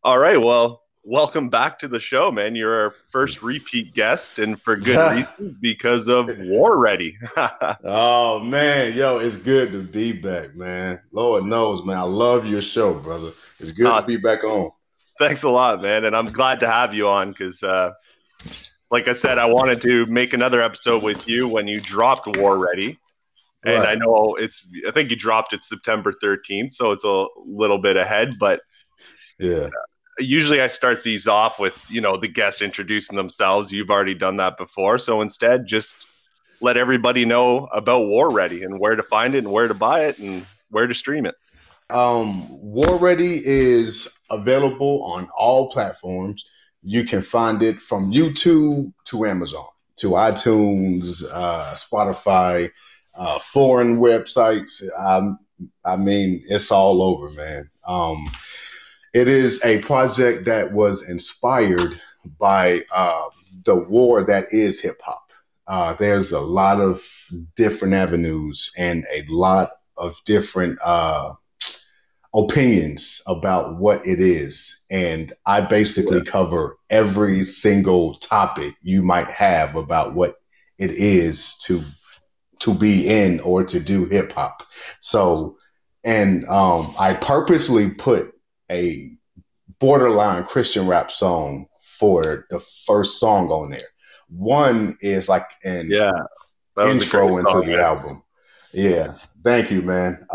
All right. Well, welcome back to the show, man. You're our first repeat guest, and for good reason, because of War Ready. Oh man, yo, it's good to be back, man. Lord knows, man, I love your show, brother. It's good to be back on. Thanks a lot, man. And I'm glad to have you on because, like I said, I wanted to make another episode with you when you dropped War Ready. And right. I think you dropped it September 13th, so it's a little bit ahead, but yeah. Usually I start these off with, the guest introducing themselves. You've already done that before. So instead, just let everybody know about War Ready and where to find it and where to buy it and where to stream it. War Ready is available on all platforms. You can find it from YouTube to Amazon, to iTunes, Spotify, foreign websites. I mean, it's all over, man. It is a project that was inspired by the war that is hip hop. There's a lot of different avenues and a lot of different opinions about what it is. And I basically cover every single topic you might have about what it is to be in or to do hip hop. So, and I purposely put a borderline Christian rap song for the first song on there. One is like an intro into the album. Yeah. Thank you, man.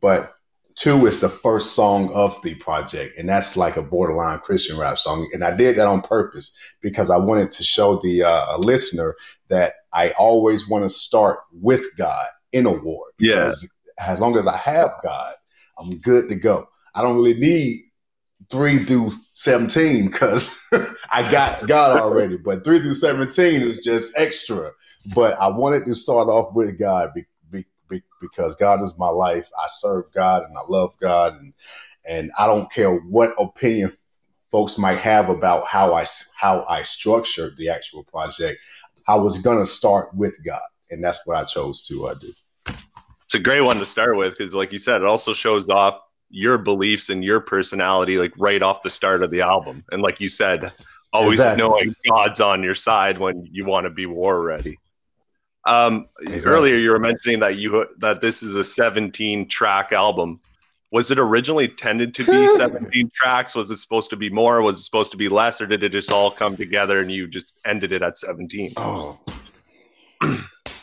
But two is the first song of the project, and that's like a borderline Christian rap song. And I did that on purpose because I wanted to show the listener that I always want to start with God in a war. Because as long as I have God, I'm good to go. I don't really need 3 through 17 because I got God already, but 3 through 17 is just extra. But I wanted to start off with God because God is my life. I serve God and I love God, and I don't care what opinion folks might have about how I structured the actual project. I was gonna start with God, and that's what I chose to do. It's a great one to start with because, like you said, it also shows off your beliefs and your personality, like right off the start of the album. And like you said, always knowing God's on your side when you want to be war ready. Earlier you were mentioning that this is a 17-track album. Was it originally intended to be 17 tracks? Was it supposed to be more? Was it supposed to be less? Or did it just all come together and you just ended it at 17? Oh,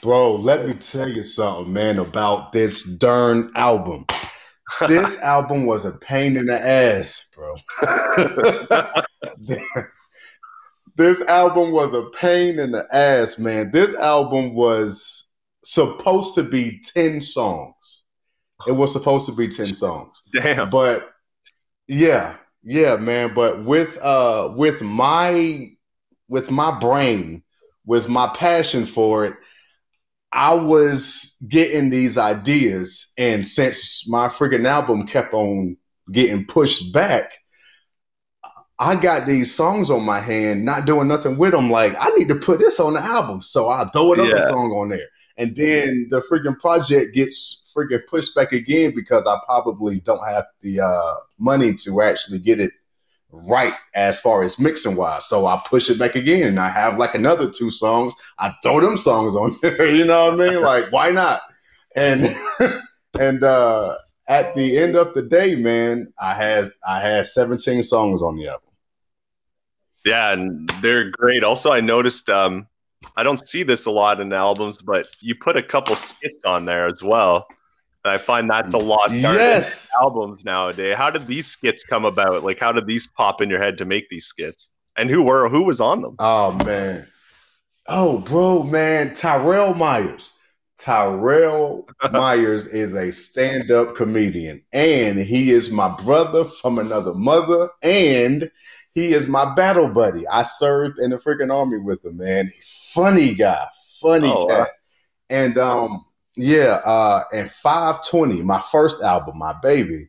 bro, let me tell you something, man, about this darn album. This album was a pain in the ass, bro. This album was a pain in the ass, man. This album was supposed to be 10 songs. It was supposed to be 10 songs. Damn. But yeah, man. But with my brain, with my passion for it, I was getting these ideas, and since my freaking album kept on getting pushed back, I got these songs on my hand, not doing nothing with them. Like, I need to put this on the album, so I throw another song on there, and then the freaking project gets freaking pushed back again because I probably don't have the money to actually get it right as far as mixing wise. So I push it back again, and I have like another 2 songs. I throw them songs on there. You know what I mean? Like, why not? And at the end of the day, man, I had 17 songs on the album. Yeah, and they're great. Also, I noticed I don't see this a lot in albums, but you put a couple skits on there as well. I find that's a lost art in albums nowadays. How did these skits come about? Like, how did these pop in your head to make these skits? And who was on them? Oh, man. Oh, bro, man. Tyrell Myers. Tyrell Myers is a stand-up comedian, and he is my brother from another mother, and he is my battle buddy. I served in the freaking army with him, man. Funny guy. Funny cat. And and 520, my first album, My Baby,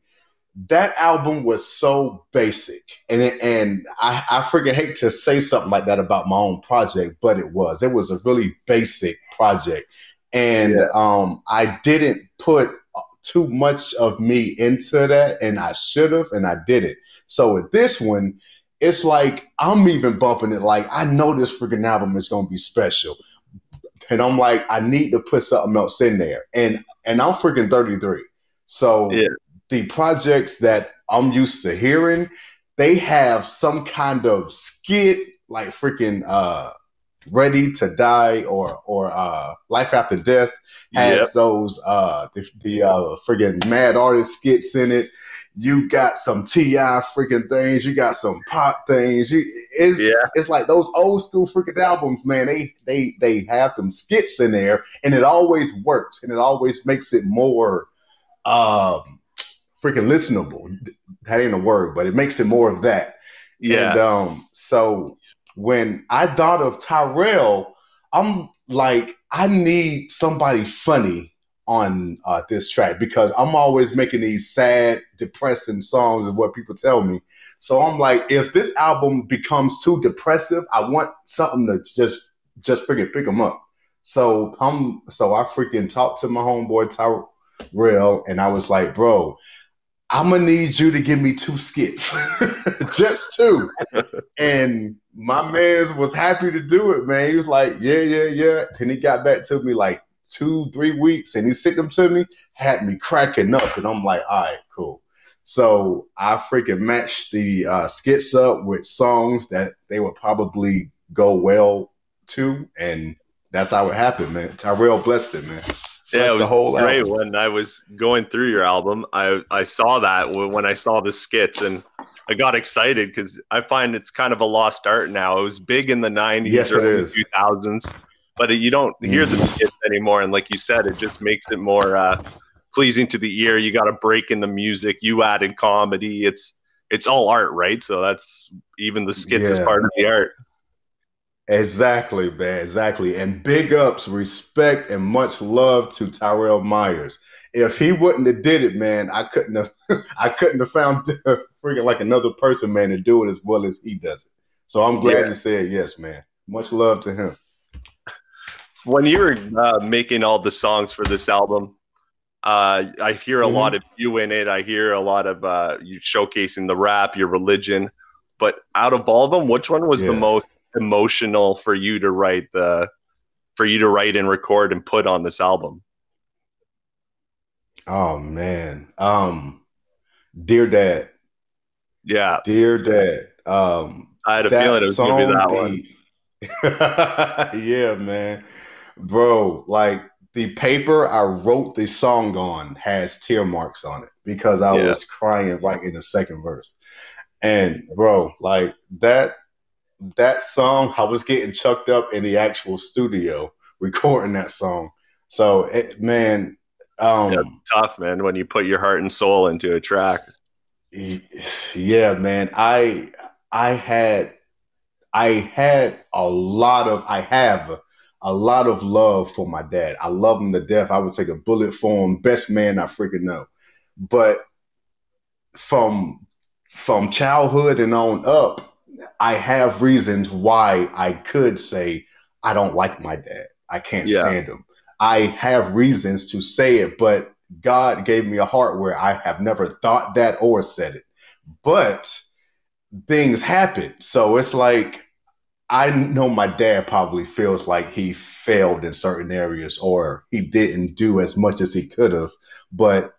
that album was so basic. And I freaking hate to say something like that about my own project, but it was a really basic project. And I didn't put too much of me into that, and I should have, and I didn't. So with this one, it's like I'm even bumping it like I know this freaking album is gonna be special. And I'm like, I need to put something else in there. And I'm freaking 33. So Yeah. the projects that I'm used to hearing, they have some kind of skit like freaking Ready to Die or Life After Death has those the freaking Mad Artist skits in it. You got some T.I. freaking things. You got some pop things. It's like those old school freaking albums, man. They have them skits in there, and it always works, and it always makes it more freaking listenable. That ain't a word, but it makes it more of that. Yeah. And so when I thought of Tyrell, I'm like, I need somebody funny on this track because I'm always making these sad, depressing songs is what people tell me. So I'm like, if this album becomes too depressive, I want something to just freaking pick them up. So I freaking talked to my homeboy Tyrell, and I was like, bro, I'm gonna need you to give me 2 skits, just 2. And my man's was happy to do it, man. He was like, yeah. And he got back to me like 2-3 weeks, and he sent them to me, had me cracking up, and I'm like, all right, cool. So I freaking matched the skits up with songs that they would probably go well to, and that's how it happened, man. Tyrell blessed it, man. Yeah, it was great album. When I was going through your album. I saw that when I saw the skits, and I got excited because I find it's kind of a lost art now. It was big in the 90s or 2000s, but you don't hear the skits anymore. And like you said, it just makes it more pleasing to the ear. You got a break in the music. You added comedy. It's all art, right? So that's even the skits is part of the art. Exactly, man. Exactly. And big ups, respect, and much love to Tyrell Myers. If he wouldn't have did it, man, I couldn't have found freaking like another person, man, to do it as well as he does it. So I'm glad you said yes, man. Much love to him. When you were making all the songs for this album, I hear a lot of you in it. I hear a lot of you showcasing the rap, your religion. But out of all of them, which one was the most emotional for you to write and record and put on this album? Oh man. Dear Dad. Yeah. Dear Dad. I had a feeling it was gonna be that one. Yeah, man. Bro, like the paper I wrote the song on has tear marks on it because I was crying right in the second verse. And bro, like that song, I was getting chucked up in the actual studio recording that song. So, man, it's tough, man, when you put your heart and soul into a track. Yeah, man. I have a lot of love for my dad. I love him to death. I would take a bullet for him. Best man I freaking know. But from childhood and on up, I have reasons why I could say I don't like my dad. I can't stand him. I have reasons to say it, but God gave me a heart where I have never thought that or said it. But things happen. So it's like, I know my dad probably feels like he failed in certain areas or he didn't do as much as he could have. But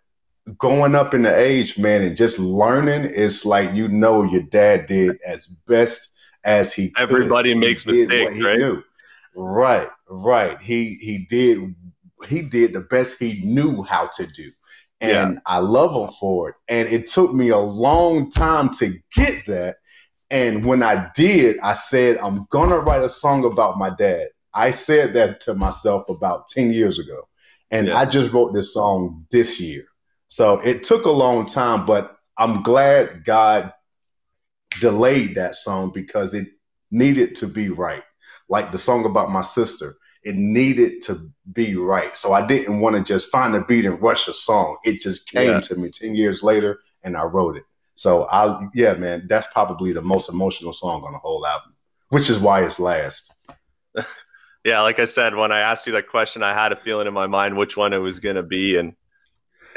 going up in the age, man, and just learning, it's like, you know, your dad did as best as he could. Everybody makes mistakes, right? Knew. Right. He did the best he knew how to do. And I love him for it. And it took me a long time to get that. And when I did, I said, I'm going to write a song about my dad. I said that to myself about 10 years ago. And I just wrote this song this year. So it took a long time, but I'm glad God delayed that song because it needed to be right. Like the song about my sister, it needed to be right. So I didn't want to just find a beat and rush a song. It just came to me 10 years later and I wrote it. So man, that's probably the most emotional song on the whole album, which is why it's last. Yeah, like I said, when I asked you that question, I had a feeling in my mind which one it was going to be. And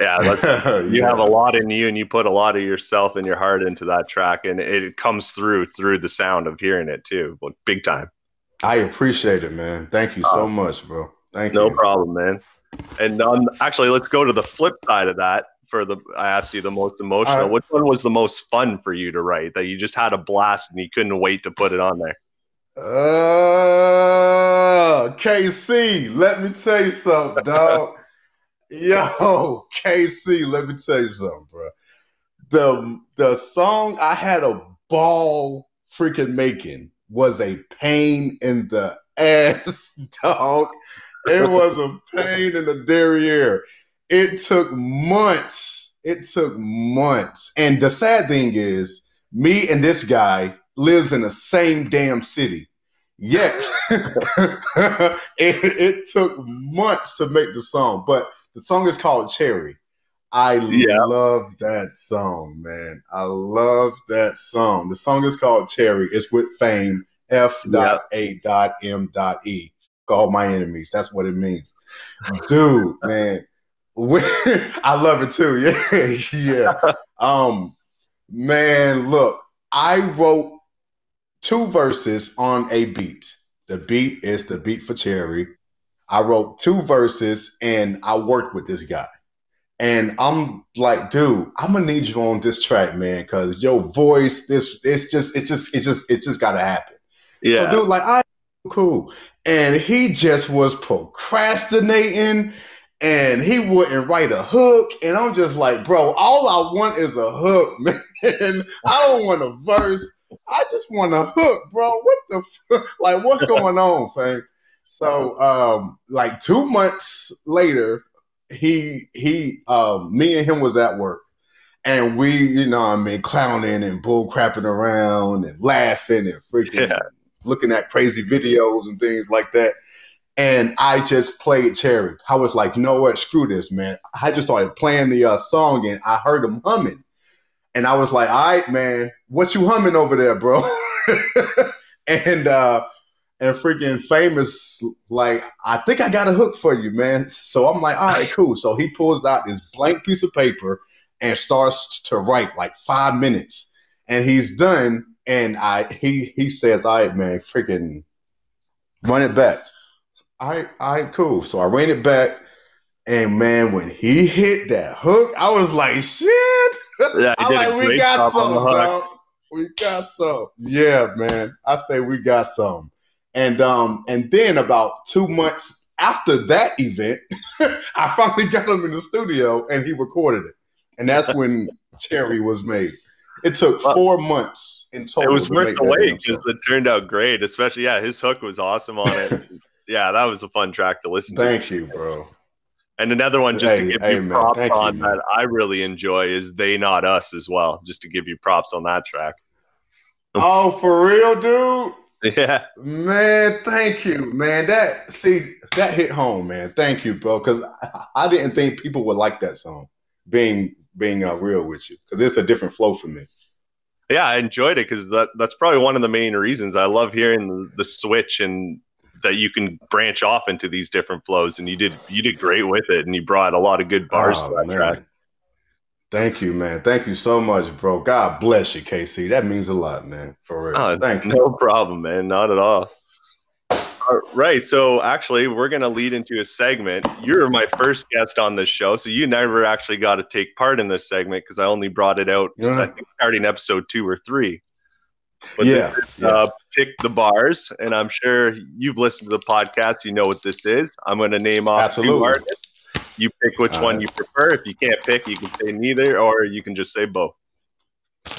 Yeah, you have a lot in you, and you put a lot of yourself and your heart into that track, and it comes through the sound of hearing it too, like big time. I appreciate it, man. Thank you so much, bro. Thank you. No problem, man. And actually, let's go to the flip side of that. I asked you the most emotional. Which one was the most fun for you to write that you just had a blast and you couldn't wait to put it on there? KC, let me tell you something, dog. Yo, KC, let me tell you something, bro. The song I had a ball freaking making was a pain in the ass, dog. It was a pain in the derriere. It took months. And the sad thing is, me and this guy lives in the same damn city. Yet, it took months to make the song. But the song is called Cherry. I love that song, man. I love that song. The song is called Cherry. It's with Fame, F.A.M.E. All my enemies. That's what it means. Dude, man. I love it too. Yeah. Man, look, I wrote 2 verses on a beat. The beat is the beat for Cherry. I wrote 2 verses and I worked with this guy. And I'm like, dude, I'm gonna need you on this track, man, because your voice, it just gotta happen. Yeah. So dude, like, all right, cool. And he just was procrastinating and he wouldn't write a hook. And I'm just like, bro, all I want is a hook, man. I don't want a verse. I just want a hook, bro. What the like, what's going on, fam? So like 2 months later, me and him was at work. And we, you know what I mean, clowning and bull crapping around and laughing and freaking looking at crazy videos and things like that. And I just played Cherry. I was like, you know what? Screw this, man. I just started playing the song and I heard him humming. And I was like, all right, man, what you humming over there, bro? and freaking Famous, like, I think I got a hook for you, man. So I'm like, all right, cool. So he pulls out this blank piece of paper and starts to write like 5 minutes. And he's done. And he says, all right, man, freaking run it back. All right, cool. So I ran it back. And man, when he hit that hook, I was like, shit. Yeah, I'm like, we got some, dog. We got some. Yeah, man. I say we got some. And then about 2 months after that event, I finally got him in the studio and he recorded it. And that's when Cherry was made. It took 4 months in total. It was worth the wait because it turned out great. Especially, his hook was awesome on it. Yeah, that was a fun track to listen to. Thank you, bro. And another one, just to give you props on that I really enjoy is They Not Us as well, just to give you props on that track. Oh, for real, dude? Yeah. Man, thank you, man. That hit home, man. Thank you, bro, because I didn't think people would like that song, being real with you, because it's a different flow for me. Yeah, I enjoyed it because that's probably one of the main reasons. I love hearing the switch and that you can branch off into these different flows, and you did great with it, and you brought a lot of good bars to that track. Thank you, man. Thank you so much, bro. God bless you, KC. That means a lot, man. For real. Thank you. No problem, man. Not at all. All right. So actually, we're going to lead into a segment. You're my first guest on this show, so you never actually got to take part in this segment because I only brought it out, I think, starting episode 2 or 3. But Pick the Bars, and I'm sure you've listened to the podcast. You know what this is. I'm going to name off 2 artists. You pick which one you prefer. If you can't pick, you can say neither, or you can just say both.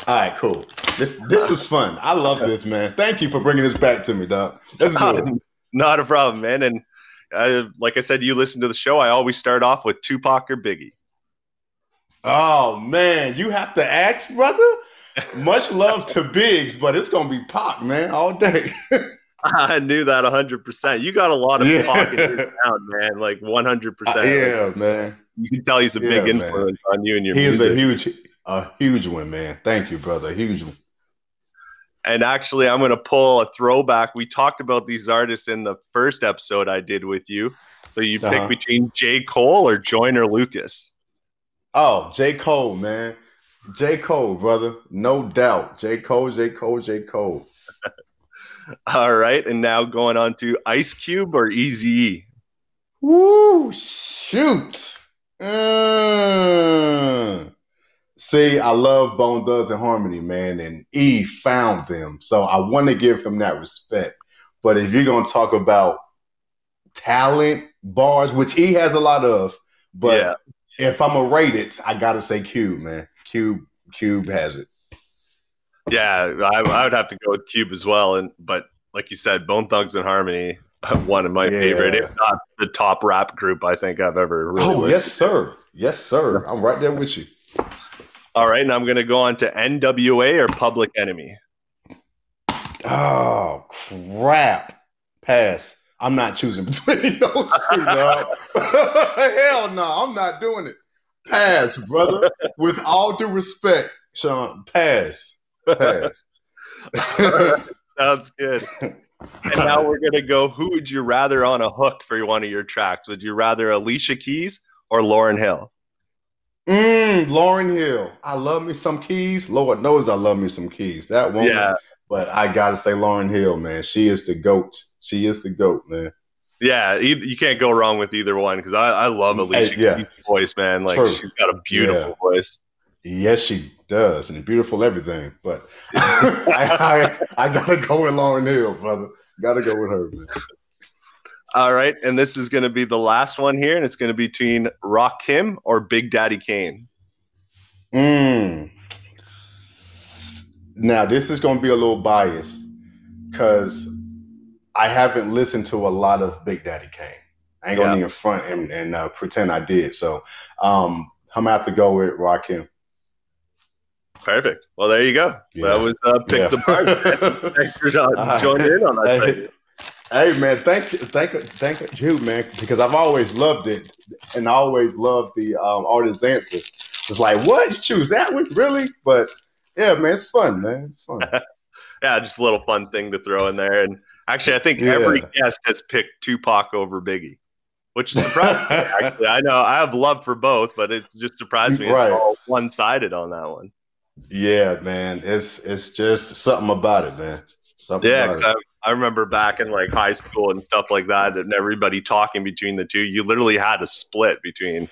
All right, cool. This is fun. I love this, man. Thank you for bringing this back to me, dog. Let's do it. Not a problem, man. And like I said, you listen to the show. I always start off with Tupac or Biggie. Oh, man. You have to ask, brother? Much love to Biggs, but it's going to be Pac, man, all day. I knew that 100%. You got a lot of Pac in your sound, man, like 100%. Man. You can tell he's a big influence on you and your music. He is a huge one, man. Thank you, brother. A huge one. And actually, I'm going to pull a throwback. We talked about these artists in the first episode I did with you. So you pick between J. Cole or Joyner Lucas. Oh, J. Cole, man. J. Cole, brother. No doubt. J. Cole, J. Cole, J. Cole. All right, and now going on to Ice Cube or Eazy-E. Woo, shoot. Mm. See, I love Bone Thugs and Harmony, man, and E found them. So I want to give him that respect. But if you're going to talk about talent bars, which E has a lot of, but if I'm going to rate it, I got to say Cube, man. Cube has it. Yeah, I would have to go with Cube as well. But like you said, Bone Thugs and Harmony, one of my favorite, if not the top rap group I think I've ever really listened yes, sir. Yes, sir. I'm right there with you. All right, and I'm going to go on to NWA or Public Enemy. Oh, crap. Pass. I'm not choosing between those two, dog. Hell no, I'm not doing it. Pass, brother. With all due respect, Sean, pass. Pass. Sounds good. And now we're going to go, who would you rather on a hook for one of your tracks? Would you rather Alicia Keys or Lauryn Hill? Lauryn Hill. I love me some Keys. Lord knows I love me some Keys. That one. Yeah. But I got to say Lauryn Hill, man. She is the GOAT. She is the GOAT, man. Yeah, you can't go wrong with either one because I love Alicia Keys' voice, man. Like, she's got a beautiful voice. Yes, she does, and beautiful everything. But I gotta go with Lauryn Hill, brother. Gotta go with her, man. All right, and this is going to be the last one here, and it's going to be between Rakim or Big Daddy Kane. Now this is going to be a little biased because I haven't listened to a lot of Big Daddy Kane. I ain't gonna even front and pretend I did. So I'm gonna have to go with Rakim. Perfect. Well, there you go. Yeah. That was Pick the Bars. Thanks for joining in on that. Hey, man, thank you, man, because I've always loved it, and I always loved the artist's answer. It's like, what? You choose that one? Really? But yeah, man, it's fun, man. It's fun. Yeah, just a little fun thing to throw in there. And actually, I think every guest has picked Tupac over Biggie, which is surprising. Actually, I know I have love for both, but it just surprised me. It's all one-sided on that one. Yeah, man, it's just something about it, man. I remember back in like high school and stuff like that, and everybody talking between the two. You literally had a split between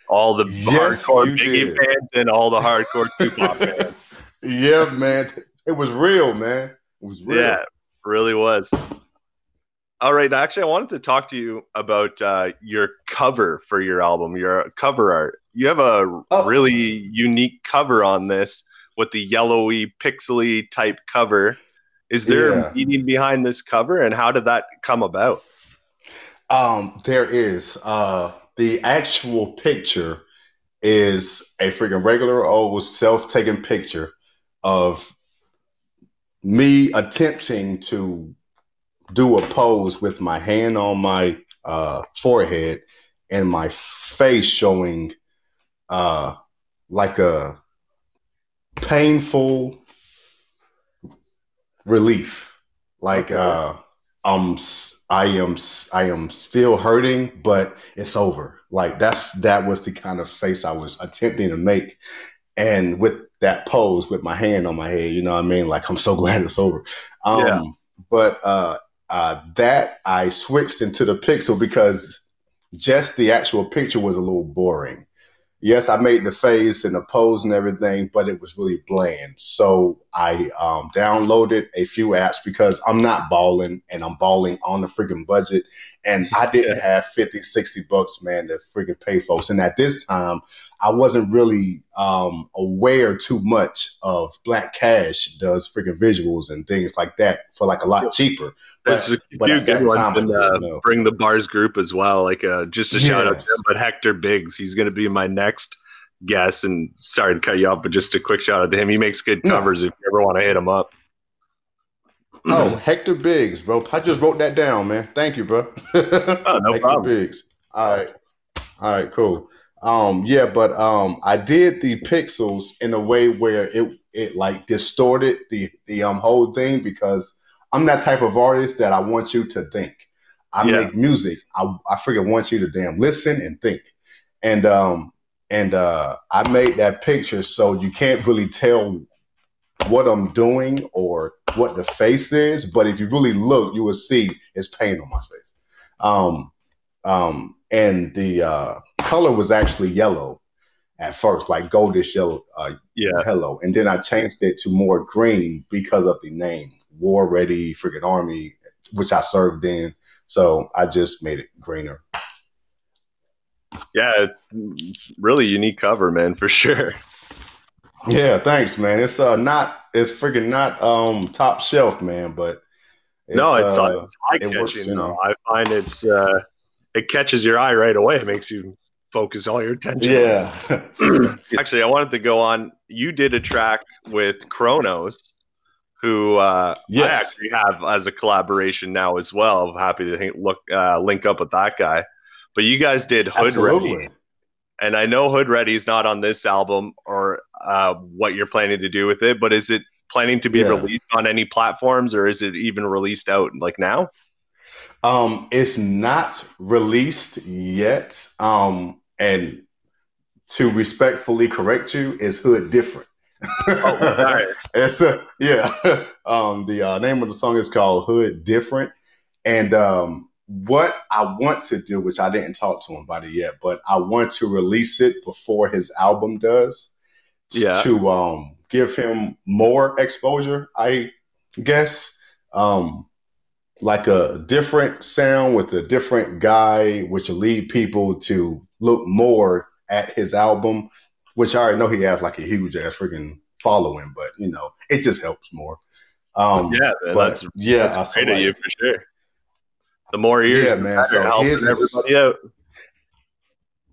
all the hardcore Biggie fans and all the hardcore Tupac fans. Yeah, man, it was real, man. It was real. Yeah, it really was. All right, actually, I wanted to talk to you about your cover for your album, your cover art. You have a really unique cover on this with the yellowy, pixely type cover. Is there a meaning behind this cover, and how did that come about? There is. The actual picture is a freaking regular old self-taken picture of me attempting to do a pose with my hand on my forehead and my face showing like a painful relief. Like I am still hurting, but it's over. Like that was the kind of face I was attempting to make. And with that pose with my hand on my head, you know what I mean? Like, I'm so glad it's over. But that I switched into the pixel because just the actual picture was a little boring. Yes, I made the face and the pose and everything, but it was really bland. So I downloaded a few apps because I'm not balling, and I'm balling on the freaking budget. And I didn't have $50, $60, man, to freaking pay folks. And at this time, I wasn't really aware too much of Black Cash does freaking visuals and things like that for like a lot cheaper. There's a few good ones in the Bring the Bars group as well. Like just a shout out to him, but Hector Biggs, he's going to be my next guest. And sorry to cut you off, but just a quick shout out to him. He makes good covers if you ever want to hit him up. Oh, Hector Biggs, bro. I just wrote that down, man. Thank you, bro. No Hector problem. Biggs. All right, cool. But I did the pixels in a way where it like distorted the whole thing because I'm that type of artist that I want you to think. I make music. I freaking want you to damn listen and think. And And I made that picture so you can't really tell what I'm doing or what the face is, but if you really look, you will see it's paint on my face. And the color was actually yellow at first, like goldish yellow, yellow. And then I changed it to more green because of the name, War Ready Freaking Army, which I served in. So I just made it greener. Yeah, really unique cover, man, for sure. Yeah, thanks, man. It's freaking not top shelf, man, but it's eye-catching. You know? I find it catches your eye right away. It makes you focus all your attention. Yeah. Actually, I wanted to go on. You did a track with Kronos, who I actually have as a collaboration now as well. I'm happy to link up with that guy. But you guys did Hood Ready. And I know Hood Ready is not on this album or what you're planning to do with it, but is it planning to be released on any platforms, or is it even released out like now? It's not released yet. And to respectfully correct you, is Hood Different. Right. It's the name of the song is called Hood Different. And what I want to do, which I didn't talk to him about it yet, but I want to release it before his album does. To give him more exposure, I guess. Like a different sound with a different guy, which will lead people to look more at his album, which I already know he has like a huge ass freaking following, but you know, it just helps more. That's great of you for sure. The more ears, the better, helping everybody out.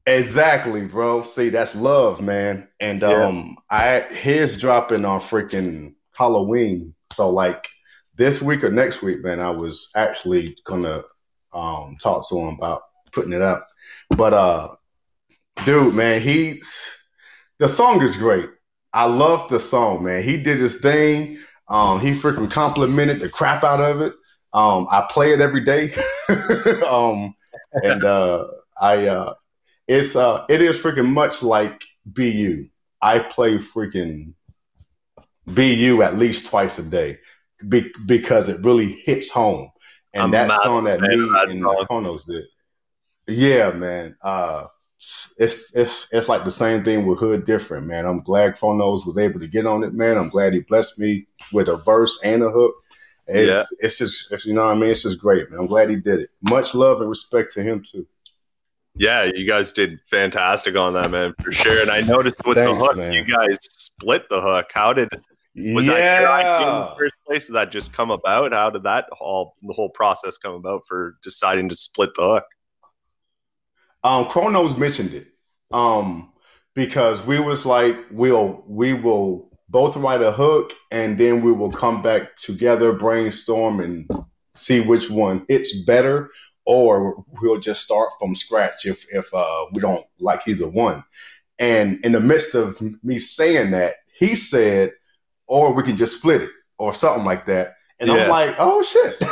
Exactly, bro. See, that's love, man. And his dropping on freaking Halloween. So like this week or next week, man, I was actually gonna talk to him about putting it out. But dude, man, the song is great. I love the song, man. He did his thing. He freaking complimented the crap out of it. I play it every day. It is freaking much like BU. I play freaking BU at least twice a day because it really hits home. And that song that me and Kronos did. Yeah, man. It's like the same thing with Hood Different, man. I'm glad Kronos was able to get on it, man. I'm glad he blessed me with a verse and a hook. It's just you know what I mean? It's just great, man. I'm glad he did it. Much love and respect to him too. Yeah, you guys did fantastic on that, man, for sure. And I noticed with the hook, man, you guys split the hook. Was that your idea in the first place? Did that just come about? How did the whole process come about for deciding to split the hook? Kronos mentioned it. Because we was like, we will both write a hook and then we will come back together, brainstorm and see which one hits better, or we'll just start from scratch if we don't like either one. And in the midst of me saying that, he said, or we can just split it or something like that. And I'm like, oh shit.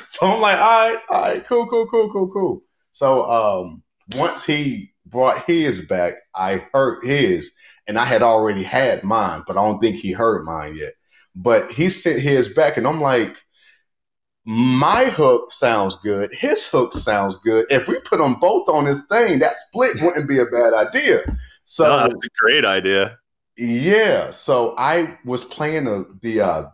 So I'm like, all right, cool. So once he brought his back, I heard his, and I had already had mine, but I don't think he heard mine yet. But he sent his back, and I'm like, my hook sounds good. His hook sounds good. If we put them both on this thing, that split wouldn't be a bad idea. So that's a great idea. Yeah. So I was playing the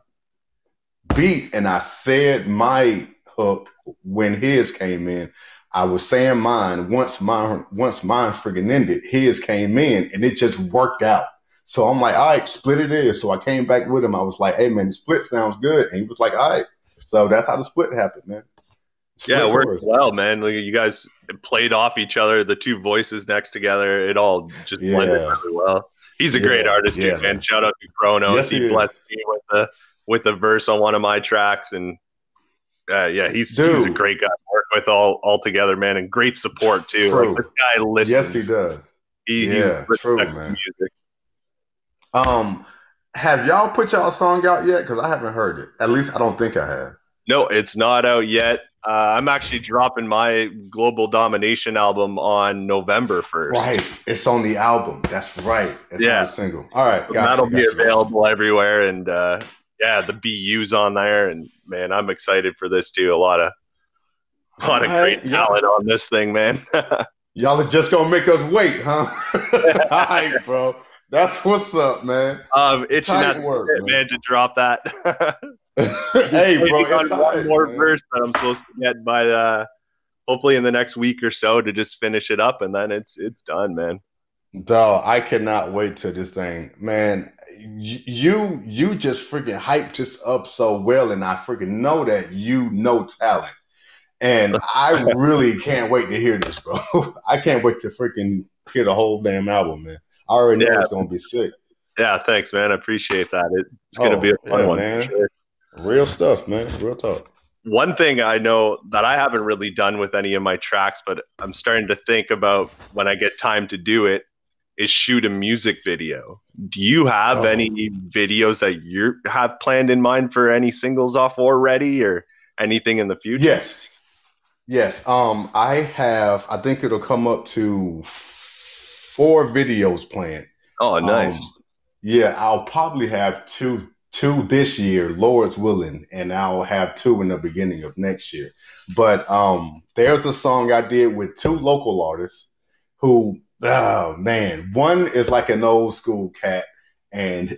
beat, and I said my hook when his came in. I was saying mine. Once mine friggin' ended, his came in, and it just worked out. So I'm like, all right, split it is. So I came back with him. I was like, hey man, the split sounds good, and he was like, all right. So that's how the split happened, man. It worked well, man. Like, you guys played off each other, the two voices next together. It all just blended really well. He's a great artist, too, man. Shout out to Kronos. Yes, he blessed me with a verse on one of my tracks, and he's a great guy to work with all together, man, and great support too. True. Like, this guy listens. Yes, he does. He true, man. Music. Have y'all put y'all song out yet? Because I haven't heard it. At least I don't think I have. No, it's not out yet. I'm actually dropping my Global Domination album on November 1st. Right. It's on the album. That's right. It's not a single. All right. So that'll be available everywhere. And yeah, the BU's on there. And man, I'm excited for this too. A lot of great talent on this thing, man. Y'all are just gonna make us wait, huh? All right, bro. That's what's up, man. Itching at work, man, to drop that. Hey, bro, it's one more verse that I'm supposed to get by hopefully in the next week or so to just finish it up, and then it's done, man. Dog, I cannot wait till this thing, man. You just freaking hyped us up so well, and I freaking know that you know talent. And I really can't wait to hear this, bro. I can't wait to freaking hear the whole damn album, man. I already know it's gonna be sick. Yeah, thanks, man. I appreciate that. It's gonna be a fun one, man. For sure. Real stuff, man. Real talk. One thing I know that I haven't really done with any of my tracks, but I'm starting to think about when I get time to do it, is shoot a music video. Do you have any videos that you have planned in mind for any singles off already, or anything in the future? Yes. I think it'll come up to 4 videos planned. Oh, nice. Yeah, I'll probably have two this year, Lord's willing, and I'll have 2 in the beginning of next year. But there's a song I did with 2 local artists who, oh man, one is like an old school cat, and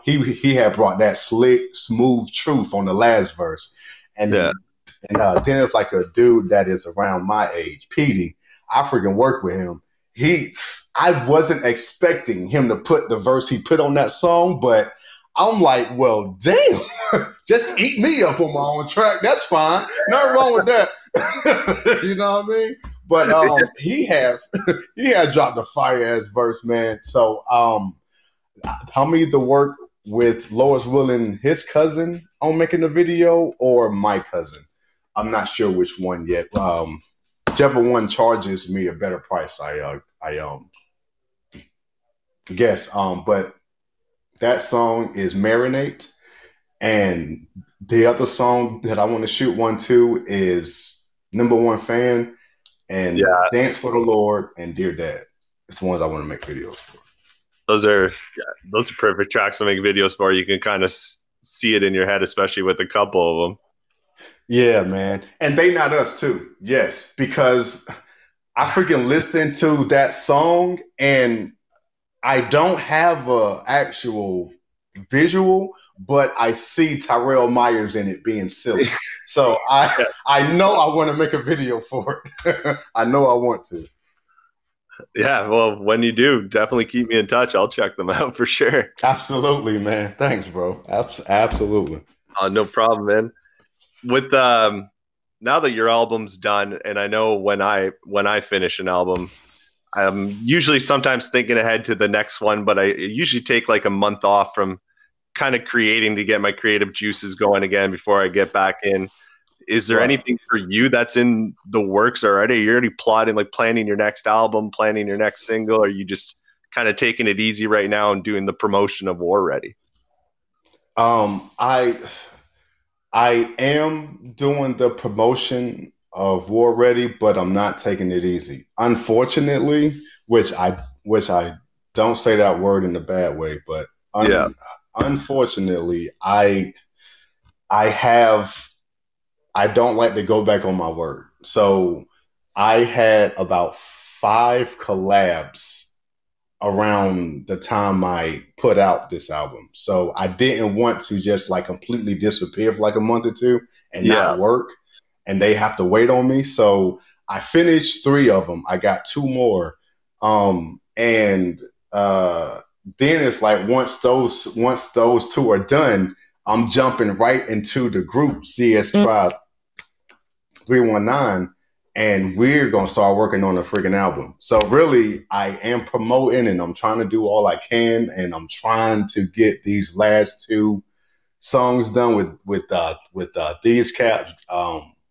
he had brought that slick, smooth truth on the last verse, and then it's like a dude that is around my age, Petey. I freaking work with him. I wasn't expecting him to put the verse he put on that song, but I'm like, well, damn, just eat me up on my own track. That's fine. Nothing wrong with that. You know what I mean? But he had dropped a fire ass verse, man. So I'm either work with Lois Willing, his cousin, on making the video, or my cousin. I'm not sure which one yet. Whichever one charges me a better price, I guess. But that song is Marinate, and the other song that I want to shoot one to is Number One Fan and Dance for the Lord and Dear Dad. It's the ones I want to make videos for. Those are perfect tracks to make videos for. You can kind of see it in your head, especially with a couple of them. Yeah, man. And They Not Us too. Yes, because I freaking listened to that song and I don't have a actual visual, but I see Tyrell Myers in it being silly. So I know I want to make a video for it. I know I want to. Yeah, well, when you do, definitely keep me in touch. I'll check them out for sure. Absolutely, man. Thanks, bro. Absolutely. No problem, man. With now that your album's done, and I know when I finish an album, I'm usually sometimes thinking ahead to the next one, but I usually take like a month off from kind of creating to get my creative juices going again before I get back in. Is there anything for you that's in the works already? Are you already planning your next album, planning your next single? Or are you just kind of taking it easy right now and doing the promotion of War Ready? I am doing the promotion of War Ready, but I'm not taking it easy. Unfortunately, which I don't say that word in a bad way, but unfortunately, I don't like to go back on my word. So I had about 5 collabs around the time I put out this album. So I didn't want to just like completely disappear for like a month or 2 and not work, and they have to wait on me. So I finished 3 of them. I got 2 more. And then it's like once those 2 are done, I'm jumping right into the group CS Tribe 319. And we're going to start working on a freaking album. So really, I am promoting and I'm trying to do all I can. And I'm trying to get these last 2 songs done with these cats,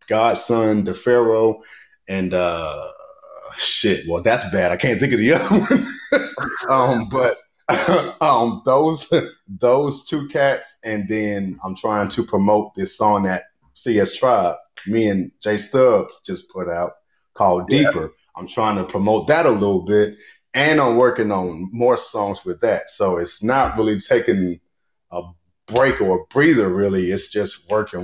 Godson, DeFaro, and shit. Well, that's bad. I can't think of the other one. But those two cats, and then I'm trying to promote this song that CS Tribe, me and Jay Stubbs just put out called Deeper. I'm trying to promote that a little bit, and I'm working on more songs with that. So it's not really taking a break or a breather, really. It's just working,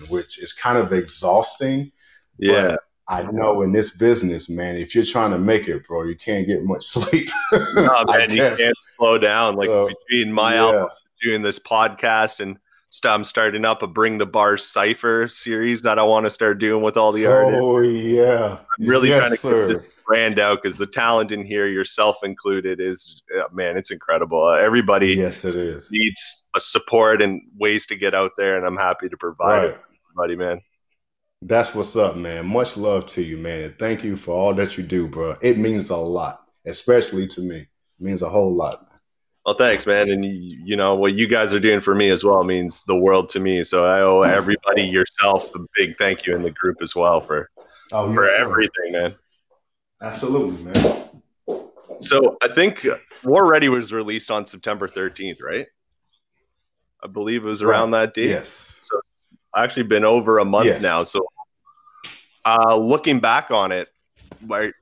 which is kind of exhausting. Yeah. But I know in this business, man, if you're trying to make it, bro, you can't get much sleep. No, man, you can't slow down. Like between my album, doing this podcast, and I'm starting up a Bring the Bars Cypher series that I want to start doing with all the artists. Oh, yeah. I'm really trying to get this brand out because the talent in here, yourself included, is, man, it's incredible. Everybody yes, it is. Needs a support and ways to get out there, and I'm happy to provide it for everybody, man. That's what's up, man. Much love to you, man. And thank you for all that you do, bro. It means a lot, especially to me. It means a whole lot, man. Well, thanks, man. And you know what you guys are doing for me as well means the world to me. So I owe everybody, yourself, a big thank you in the group as well for everything, man. Absolutely, man. So I think War Ready was released on September 13th, right? I believe it was around that date. Yes. So I've actually been over a month now. So looking back on it, like,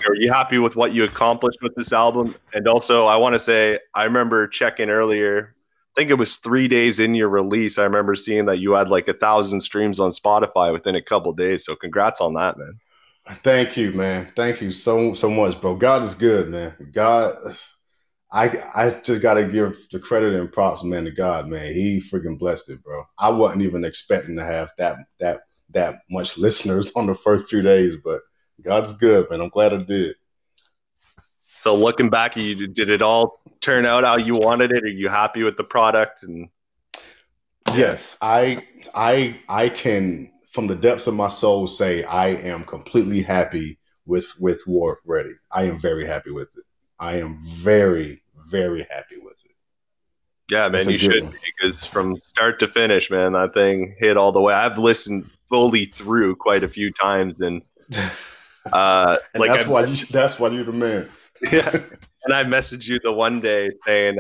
are you happy with what you accomplished with this album? And also, I want to say, I remember checking earlier, I think it was 3 days in your release, I remember seeing that you had like 1,000 streams on Spotify within a couple of days. So congrats on that, man. Thank you, man. Thank you so much, bro. God is good, man. God, I just got to give the credit and props, man, to God, man. He freaking blessed it, bro. I wasn't even expecting to have that much listeners on the first few days, but God's good, man. I'm glad I did. So looking back, did it all turn out how you wanted it? Are you happy with the product? And yes, I can, from the depths of my soul, say I am completely happy with War Ready. I am very happy with it. I am very, very happy with it. Yeah, man, you should be, because from start to finish, man, that thing hit all the way. I've listened fully through quite a few times, and like that's why you're the man. Yeah. And I messaged you the one day saying,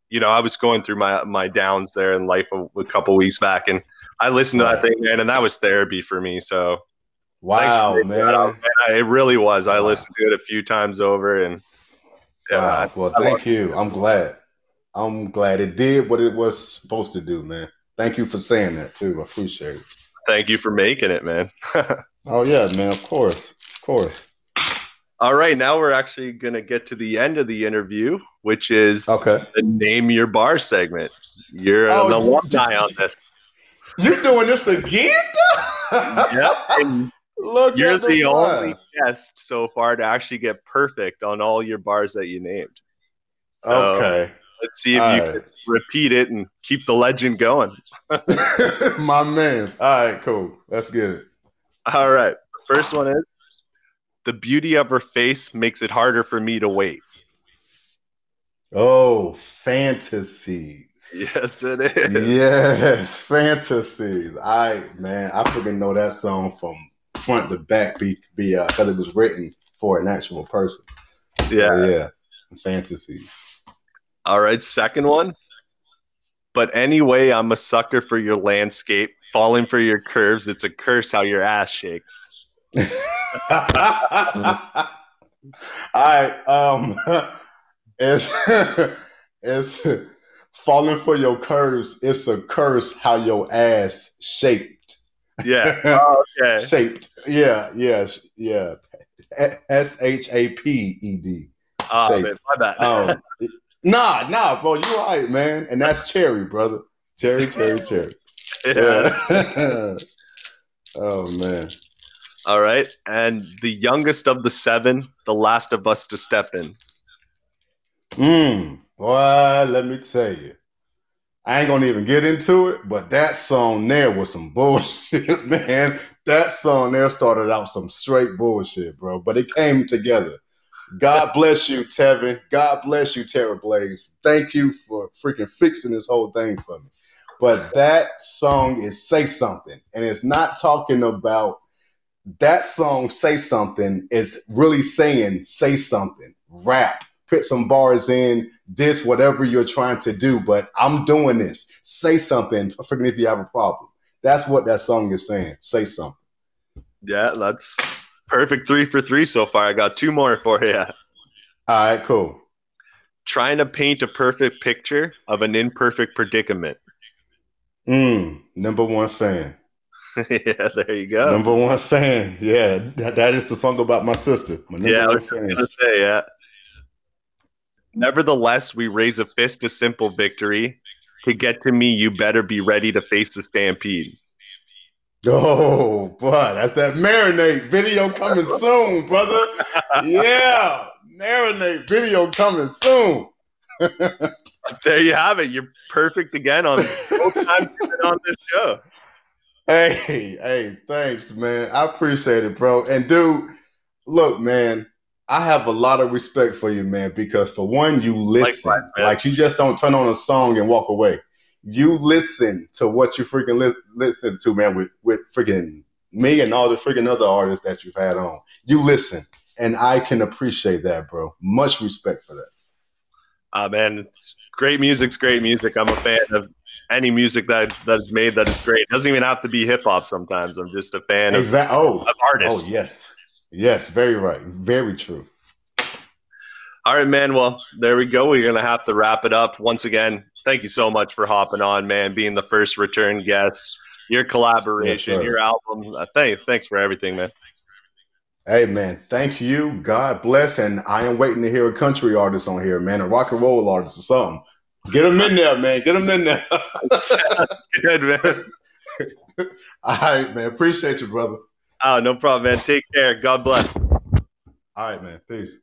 you know, I was going through my downs there in life a couple weeks back, and I listened to that thing, man, and that was therapy for me. So wow, man. It really was. I listened to it a few times over, and wow. Well, thank you. I'm glad it did what it was supposed to do, man. Thank you for saying that too. I appreciate it. Thank you for making it, man. Oh yeah, man. Of course. All right, now we're actually going to get to the end of the interview, which is the Name Your Bar segment. You're an alumni on this. You're doing this again? Yep. And you're the only guest so far to actually get perfect on all your bars that you named. So let's see if you can repeat it and keep the legend going. My man's. All right, cool. Let's get it. All right. The first one is, the beauty of her face makes it harder for me to wait. Oh, fantasies. Yes, it is. Yes, fantasies. I freaking know that song from front to back because it was written for an actual person. Yeah, fantasies. All right, second one. But anyway, I'm a sucker for your landscape. Falling for your curves, it's a curse how your ass shakes. It's falling for your curves. It's a curse how your ass shaped. Yeah. Oh, okay. Shaped. Yeah. SHAPED. Oh, man, my bad. Nah, bro, you're right, man. And that's cherry, brother. Cherry. Yeah. Oh man. All right. And the youngest of the seven, the last of us to step in. Well, let me tell you. I ain't gonna even get into it, but that song there was some bullshit, man. That song there started out some straight bullshit, bro. But it came together. God bless you, Tevin. God bless you, Terra Blaze. Thank you for freaking fixing this whole thing for me. But that song is Say Something. And it's not talking about that song, Say Something, is really saying say something. Rap. put some bars in, diss whatever you're trying to do, but I'm doing this. Say something. Forget if you have a problem. That's what that song is saying. Say something. Yeah, that's perfect 3 for 3 so far. I got 2 more for you. All right, cool. Trying to paint a perfect picture of an imperfect predicament. Number one fan. Yeah, there you go. Number one fan. Yeah, that is the song about my sister. My number one fan. Gonna say, yeah. Nevertheless, we raise a fist to simple victory. To get to me, you better be ready to face the stampede. Oh, boy, that's that Marinate video coming soon, brother. Yeah, Marinate video coming soon. There you have it. You're perfect again on both times you've been on this show. Hey, thanks, man. I appreciate it, bro. And dude, look, man, I have a lot of respect for you, man, because for one, you listen. Likewise, like you just don't turn on a song and walk away. You listen to what you freaking listen to, man, with freaking me and all the freaking other artists that you've had on. You listen, and I can appreciate that, bro. Much respect for that. Man, it's great music's great music. I'm a fan of any music that is made that is great. It doesn't even have to be hip hop sometimes. I'm just a fan of artists. Oh, yes, very right. Very true. All right, man. Well, there we go. We're going to have to wrap it up. Once again, thank you so much for hopping on, man, being the first return guest, your collaboration, your album. Thanks for everything, man. Hey, man, thank you. God bless. And I am waiting to hear a country artist on here, man, a rock and roll artist or something. Get them in there, man. Get them in there. Good, man. All right, man. Appreciate you, brother. Oh, no problem, man. Take care. God bless. All right, man. Peace.